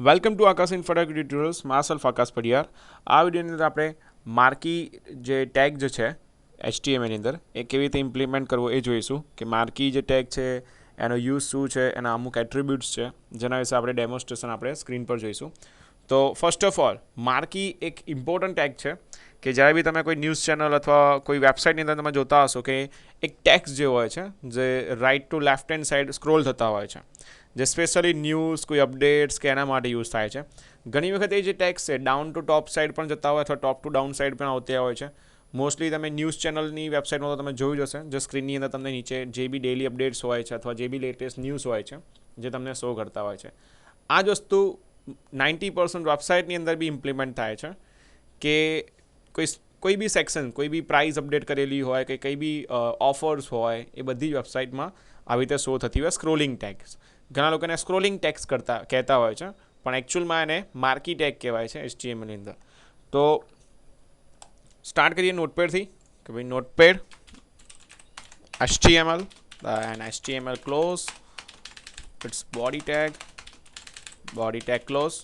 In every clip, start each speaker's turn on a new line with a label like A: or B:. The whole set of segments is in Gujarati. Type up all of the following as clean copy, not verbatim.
A: Welcome to Akash Infotech tutorials માસલ આકાશ પડિયાર. આ વિડીયોની અંદર આપણે માર્કી જે ટેગ જે છે HTMLની અંદર એ કેવી રીતે ઇમ્પ્લિમેન્ટ કરવો એ જોઈશું કે માર્કી જે ટેગ છે એનો યુઝ શું છે, એના અમુક એટ્રીબ્યુટ્સ છે જેના વિશે આપણે ડેમોન્સ્ટ્રેશન આપણે સ્ક્રીન પર જોઈશું. તો ફર્સ્ટ ઓફ ઓલ માર્કી એક ઇમ્પોર્ટન્ટ ટેગ છે કે જ્યારે બી તમે કોઈ ન્યૂઝ ચેનલ અથવા કોઈ વેબસાઇટની અંદર તમે જોતા હશો કે એક ટેક્સ્ટ જે હોય છે જે right to left hand side scroll થતા હોય છે, જે સ્પેશિયલી ન્યૂઝ કોઈ અપડેટ્સ કે એના માટે યુઝ થાય છે. ઘણી વખત એ જે ટેક્સ્ટ છે ડાઉન ટુ ટોપ સાઇડ પણ જતા હોય અથવા ટોપ ટુ ડાઉન સાઇડ પણ આવતા હોય છે. મોસ્ટલી તમે ન્યૂઝ ચેનલની વેબસાઇટમાં તો તમે જોયું જ હશે, જે સ્ક્રીનની અંદર તમને નીચે જે બી ડેલી અપડેટ્સ હોય છે અથવા જે બી લેટેસ્ટ ન્યૂઝ હોય છે જે તમને શો કરતા હોય છે. આ જ વસ્તુ 90% વેબસાઇટની અંદર બી ઇમ્પ્લિમેન્ટ થાય છે કે કોઈ બી સેક્શન, કોઈ બી પ્રાઇસ અપડેટ કરેલી હોય કે કંઈ બી ઓફર્સ હોય એ બધી જ વેબસાઇટમાં આવી રીતે શો થતી હોય સ્ક્રોલિંગ ટેગ્સ. ઘણા લોકોને સ્ક્રોલિંગ ટેગ્સ કહેતા હોય છે, પણ એકચ્યુઅલમાં એને માર્કી ટેગ કહેવાય છે HTMLની અંદર. તો સ્ટાર્ટ કરીએ નોટપેડથી કે ભાઈ notepad HTML and HTML close its body tag close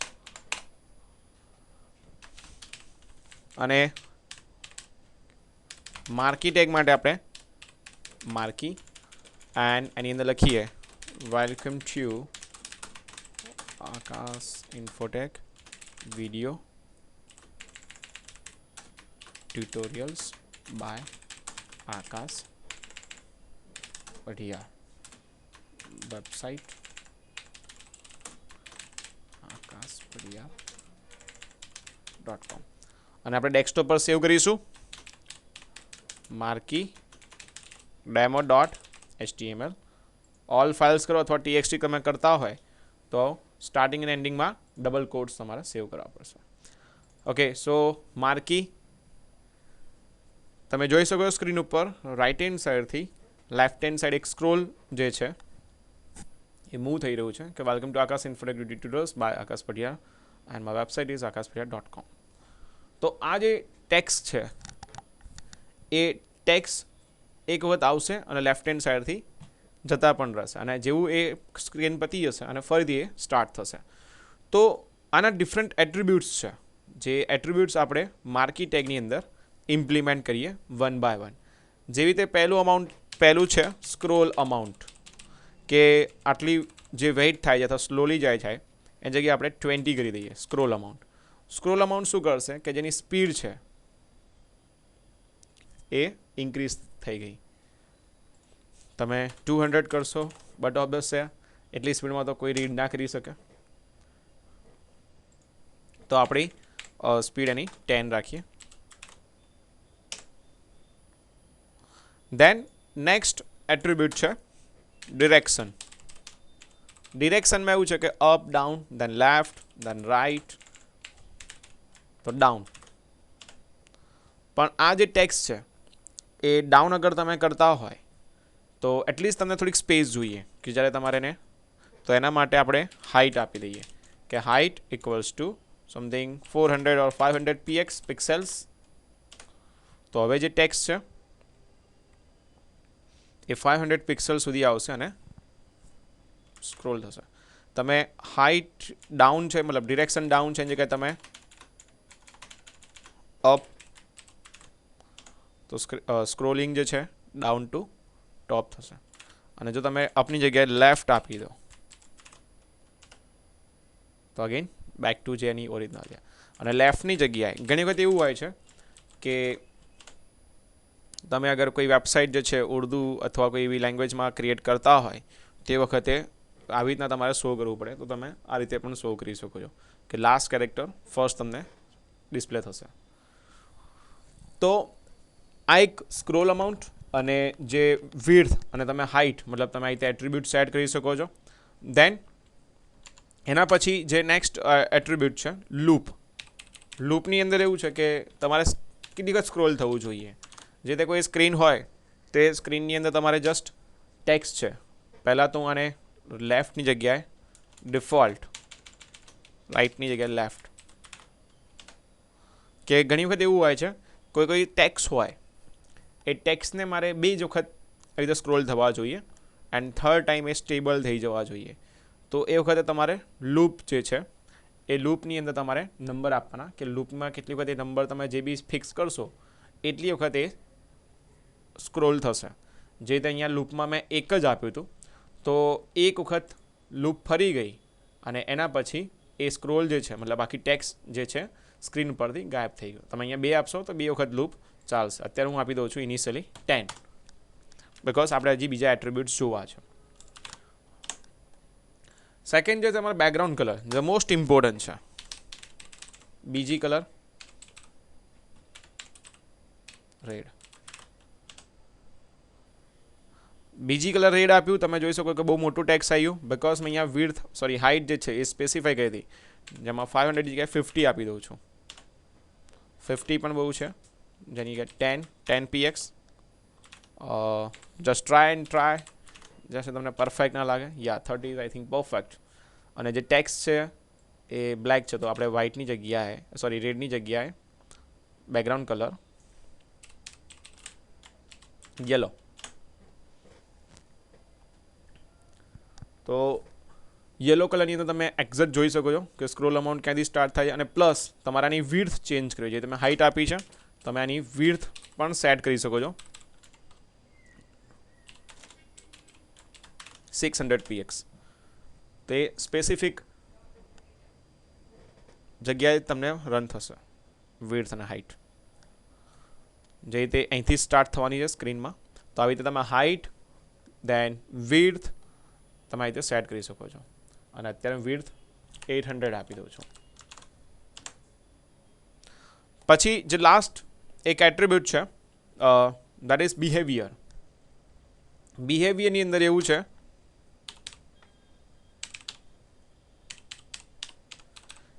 A: અને માર્કી ટેગ માટે આપણે માર્કી એન્ડ એની અંદર લખીએ welcome to Akash Infotech video tutorials by Akash Padhiyar, website akashpadiyar.com અને આપણે ડેસ્કટોપ પર સેવ કરીશું marquee demo .html. All files કરો અથવા TXT તમે કરતા હોય તો સ્ટાર્ટિંગ અને એન્ડિંગમાં ડબલ કોટ્સ તમારે સેવ કરવા પડશે. ઓકે, સો માર્કી તમે જોઈ શકો સ્ક્રીન ઉપર રાઇટ હેન્ડ સાઈડથી લેફ્ટ હેન્ડ સાઈડ એક સ્ક્રોલ જે છે એ મૂવ થઈ રહ્યું છે કે welcome to Akash Infotech tutorials by Akash Padhiyar and my website is akashpadiyar.com. તો આ જે ટેક્સ્ટ છે એ ટેક્સ્ટ એક વખત આવશે અને લેફ્ટ હેન્ડ સાઈડથી જતા પણ રહેશે અને જેવું એ સ્ક્રીન પતી જશે અને ફરીથી એ સ્ટાર્ટ થશે. તો આના ડિફરન્ટ એટ્રીબ્યુટ્સ છે, જે એટ્રીબ્યુટ્સ આપણે માર્કી ટેગની અંદર ઇમ્પ્લિમેન્ટ કરીએ વન બાય વન. જેવી રીતે પહેલું છે સ્ક્રોલ અમાઉન્ટ, કે આટલી જે વેઇટ થાય છે અથવા સ્લોલી જાય છે એ જગ્યાએ આપણે 20 કરી દઈએ સ્ક્રોલ અમાઉન્ટ. સ્ક્રોલ અમાઉન્ટ શું કરશે કે જેની સ્પીડ છે એ ઇન્ક્રીઝ થઈ ગઈ. તમે 200 કરશો બટ ઓબ્વિયસ છે એટલી સ્પીડમાં તો કોઈ રીડ ના કરી શકે, તો આપણી સ્પીડ એની 10 રાખીએ. દેન નેક્સ્ટ એટ્રીબ્યુટ છે ડિરેક્શન. ડિરેક્શનમાં એવું છે કે અપ ડાઉન, દેન લેફ્ટ, દેન રાઇટ, તો ડાઉન. પણ આ જે ટેક્સ્ટ છે એ ડાઉન અગર તમે કરતા હોય તો એટલીસ્ટ તમને થોડીક સ્પેસ જોઈએ કે જ્યારે તમારે એને, તો એના માટે આપણે હાઇટ આપી દઈએ કે height equals to something 400 or 500 px pixels. તો હવે જે ટેક્સ્ટ છે એ 500 પિક્સેલ સુધી આવશે અને સ્ક્રોલ થશે. તમે હાઇટ ડાઉન છે, મતલબ ડિરેક્શન ડાઉન છે એની જગ્યાએ તમે અપ, તો સ્ક્રોલિંગ જે છે ડાઉન ટુ ટોપ થશે. અને જો તમે અપની જગ્યાએ લેફ્ટ આપી દો તો અગેન બેક ટુ જે એની ઓરિજિનલ છે. અને લેફ્ટની જગ્યાએ ઘણી વખત એવું હોય છે કે તમે અગર કોઈ વેબસાઇટ જે છે ઉર્દુ અથવા કોઈ એવી લેંગ્વેજમાં ક્રિએટ કરતા હોય તે વખતે આવી રીતના તમારે શો કરવું પડે, તો તમે આ રીતે પણ શો કરી શકો છો કે લાસ્ટ કેરેક્ટર ફર્સ્ટ તમને ડિસ્પ્લે થશે. તો આ એક સ્ક્રોલ અમાઉન્ટ અને જે વિડ્થ અને તમે હાઇટ, મતલબ તમે આ રીતે એટ્રીબ્યુટ સેટ કરી શકો છો. દેન એના પછી જે નેક્સ્ટ એટ્રીબ્યુટ છે લૂપ. લૂપની અંદર એવું છે કે તમારે કેટલી વખત સ્ક્રોલ થવું જોઈએ. જે તે કોઈ સ્ક્રીન હોય તે સ્ક્રીનની અંદર તમારે જસ્ટ ટેક્સ્ટ છે, પહેલાં તો હું આને લેફ્ટની જગ્યાએ ડિફોલ્ટ, રાઇટની જગ્યાએ લેફ્ટ, કે ઘણી વખત એવું હોય છે કોઈ ટેક્સ્ટ હોય એ ટેક્સ્ટને મારે 2 જ વખત આવી રીતે સ્ક્રોલ થવા જોઈએ and third time A stable થઈ જવા જોઈએ. તો એ વખતે તમારે લૂપ જે છે એ લૂપની અંદર તમારે નંબર આપવાના કે લૂપમાં કેટલી વખત એ નંબર તમે જે બી ફિક્સ કરશો એટલી વખત એ સ્ક્રોલ થશે. જે રીતે અહીંયા લૂપમાં મેં એક જ આપ્યું હતું, તો એક વખત લૂપ ફરી ગઈ અને એના પછી એ સ્ક્રોલ જે છે મતલબ આખી ટેક્સ્ટ જે છે સ્ક્રીન પરથી ગાયબ થઈ ગયો. તમે અહીંયા 2 આપશો તો 2 વખત લૂપ ચાલશે. અત્યારે હું આપી દઉં છું ઇનિશિયલી 10, બિકોઝ આપણે હજી બીજા એટ્રીબ્યુટ્સ જોવા છે. સેકન્ડ જે તમારો background colour, the most important છે. બીજી કલર રેડ. બીજી કલર રેડ આપ્યું, તમે જોઈ શકો કે બહુ મોટું ટેક્સ આવ્યું, બિકોઝ મેં અહીંયા હાઇટ જે છે એ સ્પેસિફાઈ કરી હતી, જેમાં 500 જગ્યાએ 50 આપી દઉં છું. 50 પણ બહુ છે, જેની જગ્યાએ 10 px. જસ્ટ ટ્રાય જશે તમને પરફેક્ટ ના લાગે. 30 ઇઝ આઈ થિંક પરફેક્ટ. અને જે ટેક્સ્ટ છે એ બ્લેક છે, તો આપણે વ્હાઇટની જગ્યાએ રેડની જગ્યાએ બેકગ્રાઉન્ડ કલર યલો. તો યલો કલરની અંદર તમે એક્ઝેક્ટ જોઈ શકો છો કે સ્ક્રોલ અમાઉન્ટ ક્યાંથી સ્ટાર્ટ થાય, અને પ્લસ તમારે આની વિડ્થ ચેન્જ કરવી છે. તમે હાઇટ આપી છે, તમે આની વિડ્થ પણ સેટ કરી શકો છો 600 px. તે સ્પેસિફિક જગ્યાએ તમને રન થશે વિડ્થ અને હાઇટ, જે રીતે અહીંથી સ્ટાર્ટ થવાની છે સ્ક્રીનમાં. તો આવી રીતે તમે હાઇટ દેન વિડ્થ તમે આ રીતે સેટ કરી શકો છો. અને અત્યારે વિડ્થ 800 આપી દઉં છું. પછી જે લાસ્ટ એક એટ્રીબ્યુટ છે દેટ ઇઝ બિહેવિયર. બિહેવિયરની અંદર એવું છે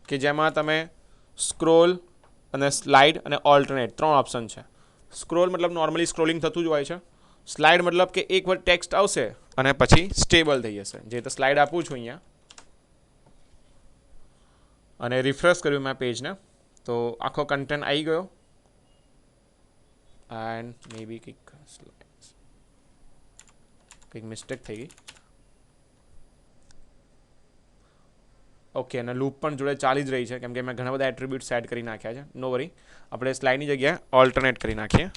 A: કે જેમાં તમે સ્ક્રોલ અને સ્લાઇડ અને ઓલ્ટરનેટ 3 ઓપ્શન છે. સ્ક્રોલ મતલબ નોર્મલી સ્ક્રોલિંગ થતું જ હોય છે. સ્લાઇડ મતલબ કે એક વાર ટેક્સ્ટ આવશે અને પછી સ્ટેબલ થઈ જશે. જે રીતે સ્લાઇડ આપું છું અહીંયા અને રિફ્રેશ કર્યું મેં પેજને, તો આખો કન્ટેન્ટ આવી ગયો. એન્ડ મે બી કંઈક મિસ્ટેક થઈ ગઈ. ઓકે, અને લૂપ પણ જોડે ચાલી જ રહી છે, કેમ કે મેં ઘણા બધા એટ્રીબ્યુટ સેટ કરી નાખ્યા છે. નો વરી, આપણે સ્લાઇડની જગ્યાએ ઓલ્ટરનેટ કરી નાખીએ.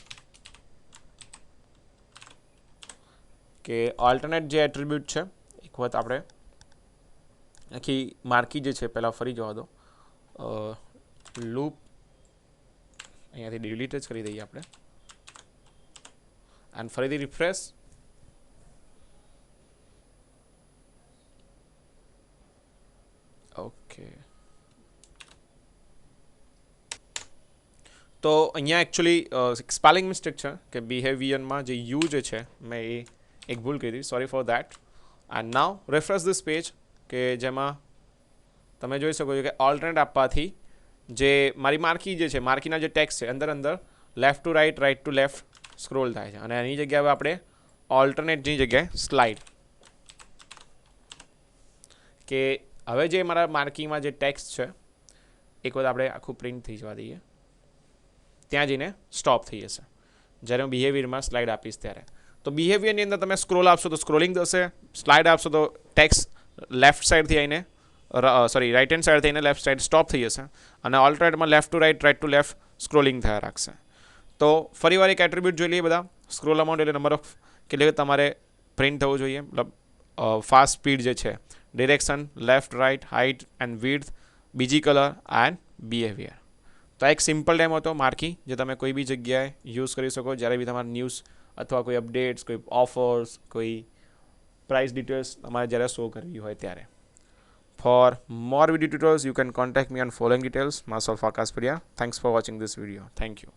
A: કે ઓલ્ટરનેટ જે એટ્રીબ્યુટ છે, એક વખત આપણે આખી માર્કી જે છે પહેલાં ફરી જવા દો. લૂપ અહીંયાથી ડિલીટ જ કરી દઈએ આપણે, એન્ડ ફરીથી રિફ્રેશ. ઓકે, તો અહીંયા એકચ્યુઅલી સ્પેલિંગ મિસ્ટેક છે કે બિહેવિયરમાં જે યુ જે છે મેં એ એક ભૂલ કરી, sorry for that. And now refresh this page, કે જેમાં તમે જોઈ શકો છો કે ઓલ્ટરનેટ આપવાથી જે મારી માર્કી જે છે, માર્કીના જે ટેક્સ્ટ છે અંદર left to right, right to left scroll થાય છે. અને એની જગ્યાએ હવે આપણે ઓલ્ટરનેટની જગ્યાએ સ્લાઇડ, કે હવે જે મારા માર્કીમાં જે ટેક્સ્ટ છે એક વખત આપણે આખું પ્રિન્ટ થઈ જવા દઈએ, ત્યાં જઈને સ્ટોપ થઈ જશે જ્યારે હું બિહેવિયરમાં સ્લાઇડ આપીશ ત્યારે. તો બિહેવિયરની અંદર તમે સ્ક્રોલ આપશો તો સ્ક્રોલિંગ થશે, સ્લાઇડ આપશો તો ટેક્સ્ટ લેફ્ટ સાઈડથી આવીને રાઇટ હેન્ડ સાઈડથી આવીને લેફ્ટ સાઈડ સ્ટોપ થઈ જશે, અને ઓલ્ટરનેટમાં left to right, right to left scrolling થયા રાખશે. તો ફરીવાર એક એટ્રીબ્યુટ જોઈ લઈએ બધા. સ્ક્રોલ અમાઉન્ટ એટલે નંબર ઓફ કેટલી તમારે પ્રિન્ટ થવું જોઈએ, મતલબ ફાસ્ટ સ્પીડ જે છે, direction left right, height and width, બીજી કલર એન્ડ બિહેવિયર. તો એક સિમ્પલ ટાઈમ હતો માર્કી, જે તમે કોઈ બી જગ્યાએ યુઝ કરી શકો જ્યારે બી તમારે ન્યૂઝ અથવા કોઈ અપડેટ્સ, કોઈ ઓફર્સ, કોઈ પ્રાઇસ ડિટેલ્સ તમારે જ્યારે શો કરવી હોય ત્યારે. For more video tutorials, you can contact me on following details. Myself Akash Padia. Thanks for watching this video. Thank you.